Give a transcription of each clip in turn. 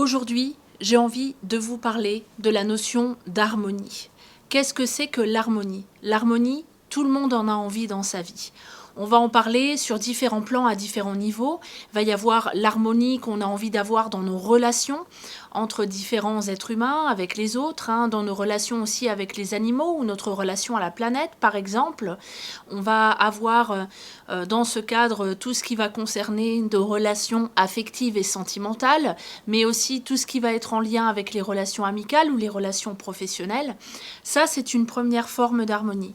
Aujourd'hui, j'ai envie de vous parler de la notion d'harmonie. Qu'est-ce que c'est que l'harmonie? L'harmonie, tout le monde en a envie dans sa vie. On va en parler sur différents plans à différents niveaux. Il va y avoir l'harmonie qu'on a envie d'avoir dans nos relations entre différents êtres humains, avec les autres, dans nos relations aussi avec les animaux ou notre relation à la planète, par exemple. On va avoir dans ce cadre tout ce qui va concerner nos relations affectives et sentimentales, mais aussi tout ce qui va être en lien avec les relations amicales ou les relations professionnelles. Ça, c'est une première forme d'harmonie.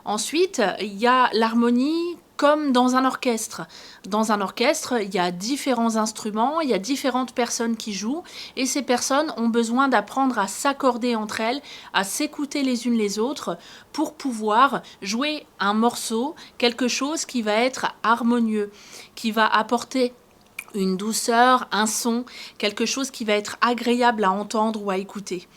Ensuite, il y a l'harmonie comme dans un orchestre. Dans un orchestre, il y a différents instruments, il y a différentes personnes qui jouent, et ces personnes ont besoin d'apprendre à s'accorder entre elles, à s'écouter les unes les autres, pour pouvoir jouer un morceau, quelque chose qui va être harmonieux, qui va apporter une douceur, un son, quelque chose qui va être agréable à entendre ou à écouter.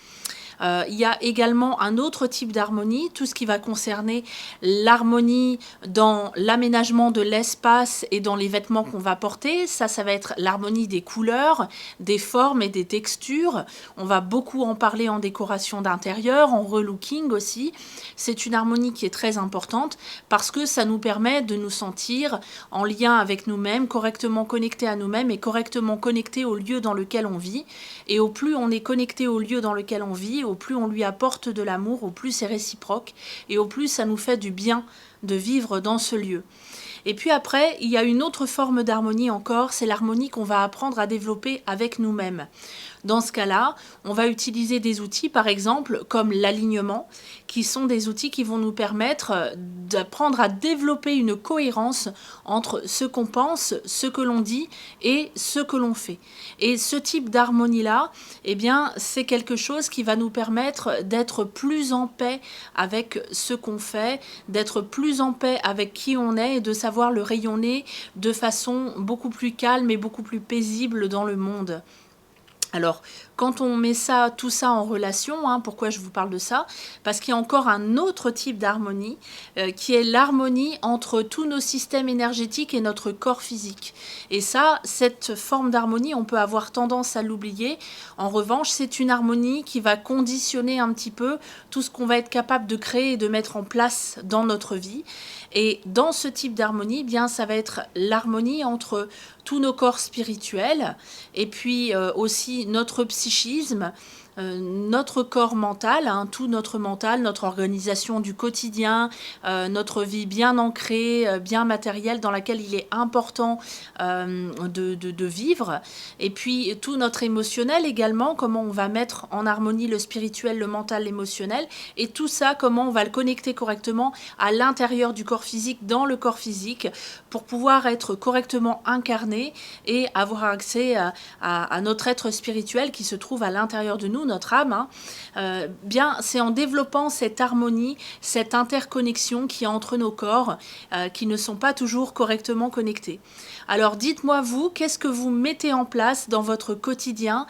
Il y a également un autre type d'harmonie, tout ce qui va concerner l'harmonie dans l'aménagement de l'espace et dans les vêtements qu'on va porter. Ça va être l'harmonie des couleurs, des formes et des textures. On va beaucoup en parler en décoration d'intérieur, en relooking aussi. C'est une harmonie qui est très importante parce que ça nous permet de nous sentir en lien avec nous-mêmes, correctement connectés à nous-mêmes et correctement connectés au lieu dans lequel on vit. Et au plus on est connecté au lieu dans lequel on vit, au plus on lui apporte de l'amour, au plus c'est réciproque et au plus ça nous fait du bien de vivre dans ce lieu. Et puis après, il y a une autre forme d'harmonie encore, c'est l'harmonie qu'on va apprendre à développer avec nous-mêmes. Dans ce cas-là, on va utiliser des outils, par exemple, comme l'alignement, qui sont des outils qui vont nous permettre d'apprendre à développer une cohérence entre ce qu'on pense, ce que l'on dit et ce que l'on fait. Et ce type d'harmonie-là, eh bien, c'est quelque chose qui va nous permettre d'être plus en paix avec ce qu'on fait, d'être plus en paix avec qui on est et de savoir le rayonner de façon beaucoup plus calme et beaucoup plus paisible dans le monde. Alors, quand on met tout ça en relation, pourquoi je vous parle de ça? Parce qu'il y a encore un autre type d'harmonie, qui est l'harmonie entre tous nos systèmes énergétiques et notre corps physique. Et ça, cette forme d'harmonie, on peut avoir tendance à l'oublier. En revanche, c'est une harmonie qui va conditionner un petit peu tout ce qu'on va être capable de créer et de mettre en place dans notre vie. Et dans ce type d'harmonie, eh bien, ça va être l'harmonie entre tous nos corps spirituels et puis aussi notre psychisme, notre corps mental, tout notre mental, notre organisation du quotidien, notre vie bien ancrée, bien matérielle dans laquelle il est important de vivre, et puis tout notre émotionnel également, comment on va mettre en harmonie le spirituel, le mental, l'émotionnel, et tout ça, comment on va le connecter correctement à l'intérieur du corps physique, dans le corps physique, pour pouvoir être correctement incarné et avoir accès à notre être spirituel qui se trouve à l'intérieur de nous, notre âme. Bien, c'est en développant cette harmonie, cette interconnexion qui est entre nos corps, qui ne sont pas toujours correctement connectés. Alors dites-moi vous, qu'est-ce que vous mettez en place dans votre quotidien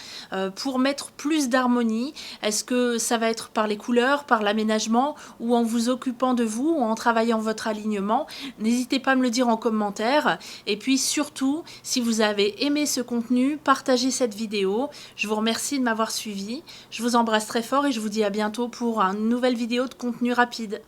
pour mettre plus d'harmonie? Est-ce que ça va être par les couleurs, par l'aménagement, ou en vous occupant de vous, ou en travaillant votre alignement? N'hésitez pas à me le dire en commentaire. Et puis surtout, si vous avez aimé ce contenu, partagez cette vidéo. Je vous remercie de m'avoir suivi. Je vous embrasse très fort et je vous dis à bientôt pour une nouvelle vidéo de contenu rapide.